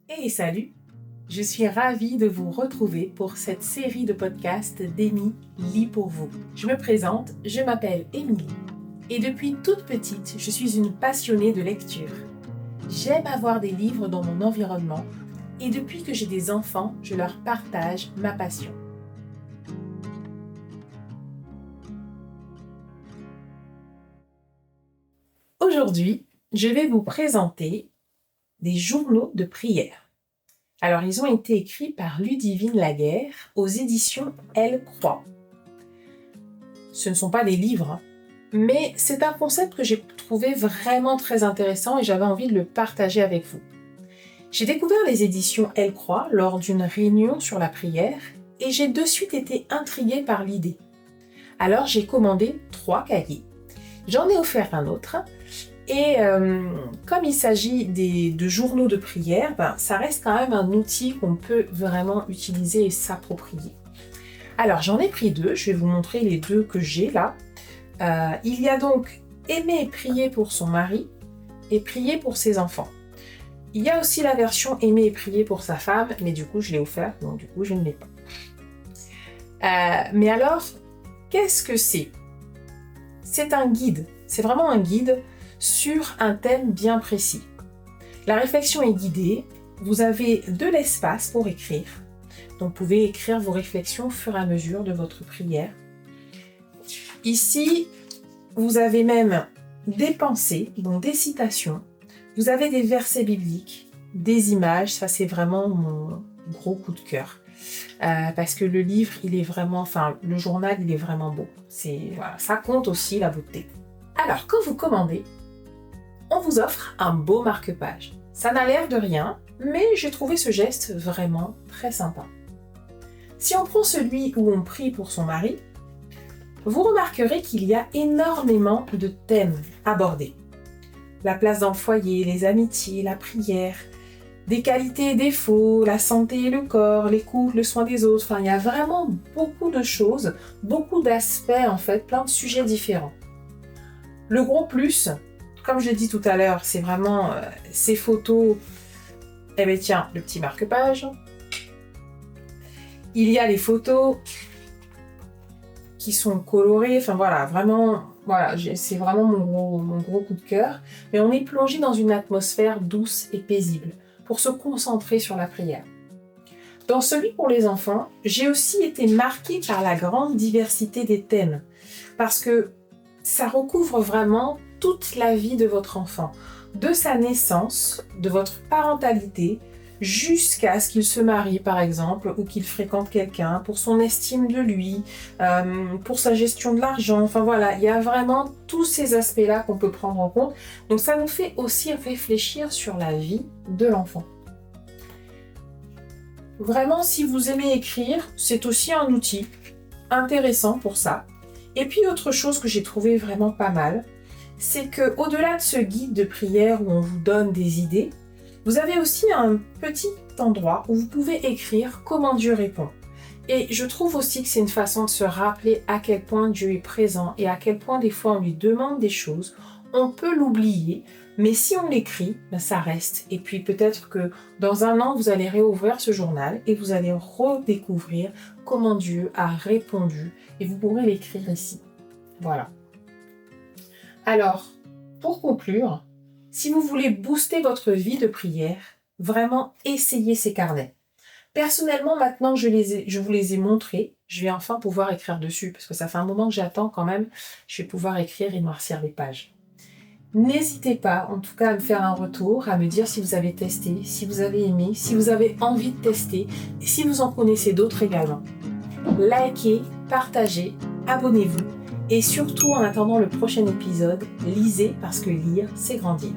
Hey, salut! Je suis ravie de vous retrouver pour cette série de podcasts d'Amy lit pour vous. Je me présente, je m'appelle Émilie et depuis toute petite, je suis une passionnée de lecture. J'aime avoir des livres dans mon environnement et depuis que j'ai des enfants, je leur partage ma passion. Aujourd'hui, je vais vous présenter des journaux de prière. Alors, ils ont été écrits par Ludivine Laguerre aux éditions Elle Croix. Ce ne sont pas des livres, mais c'est un concept que j'ai trouvé vraiment très intéressant et j'avais envie de le partager avec vous. J'ai découvert les éditions Elle Croix lors d'une réunion sur la prière et j'ai de suite été intriguée par l'idée. Alors, j'ai commandé 3 cahiers. J'en ai offert un autre. Et comme il s'agit de journaux de prière, ça reste quand même un outil qu'on peut vraiment utiliser et s'approprier. Alors j'en ai pris 2, je vais vous montrer les 2 que j'ai là. Il y a donc Aimer et prier pour son mari et prier pour ses enfants. Il y a aussi la version Aimer et prier pour sa femme, mais du coup je l'ai offert, donc du coup je ne l'ai pas. Mais alors, qu'est-ce que c'est ? C'est un guide, c'est vraiment un guide sur un thème bien précis. La réflexion est guidée, vous avez de l'espace pour écrire, donc vous pouvez écrire vos réflexions au fur et à mesure de votre prière. Ici, vous avez même des pensées, donc des citations, vous avez des versets bibliques, des images, ça c'est vraiment mon gros coup de cœur. Parce que le livre, le journal, il est vraiment beau. Ça compte aussi la beauté. Alors, quand vous commandez, on vous offre un beau marque-page. Ça n'a l'air de rien, mais j'ai trouvé ce geste vraiment très sympa. Si on prend celui où on prie pour son mari, vous remarquerez qu'il y a énormément de thèmes abordés. La place dans le foyer, les amitiés, la prière, des qualités et défauts, la santé et le corps, l'écoute, le soin des autres. Enfin, il y a vraiment beaucoup de choses, beaucoup d'aspects en fait, plein de sujets différents. Le gros plus, comme je l'ai dit tout à l'heure, c'est vraiment ces photos. Eh bien tiens, le petit marque-page. Il y a les photos qui sont colorées. Enfin voilà, vraiment, c'est vraiment mon gros coup de cœur. Mais on est plongé dans une atmosphère douce et paisible pour se concentrer sur la prière. Dans celui pour les enfants, j'ai aussi été marquée par la grande diversité des thèmes. Parce que ça recouvre vraiment toute la vie de votre enfant, de sa naissance, de votre parentalité, jusqu'à ce qu'il se marie par exemple, ou qu'il fréquente quelqu'un, pour son estime de lui, pour sa gestion de l'argent, enfin voilà, il y a vraiment tous ces aspects-là qu'on peut prendre en compte. Donc ça nous fait aussi réfléchir sur la vie de l'enfant. Vraiment, si vous aimez écrire, c'est aussi un outil intéressant pour ça. Et puis autre chose que j'ai trouvé vraiment pas mal, c'est que au-delà de ce guide de prière où on vous donne des idées, vous avez aussi un petit endroit où vous pouvez écrire comment Dieu répond. Et je trouve aussi que c'est une façon de se rappeler à quel point Dieu est présent et à quel point des fois on lui demande des choses. On peut l'oublier, mais si on l'écrit, ça reste. Et puis peut-être que dans un an, vous allez réouvrir ce journal et vous allez redécouvrir comment Dieu a répondu et vous pourrez l'écrire ici. Voilà. Alors, pour conclure, si vous voulez booster votre vie de prière, vraiment essayez ces carnets. Personnellement, maintenant, je vous les ai montrés. Je vais enfin pouvoir écrire dessus parce que ça fait un moment que j'attends quand même. Je vais pouvoir écrire et noircir les pages. N'hésitez pas, en tout cas, à me faire un retour, à me dire si vous avez testé, si vous avez aimé, si vous avez envie de tester et si vous en connaissez d'autres également. Likez, partagez, abonnez-vous et surtout, en attendant le prochain épisode, lisez parce que lire, c'est grandir.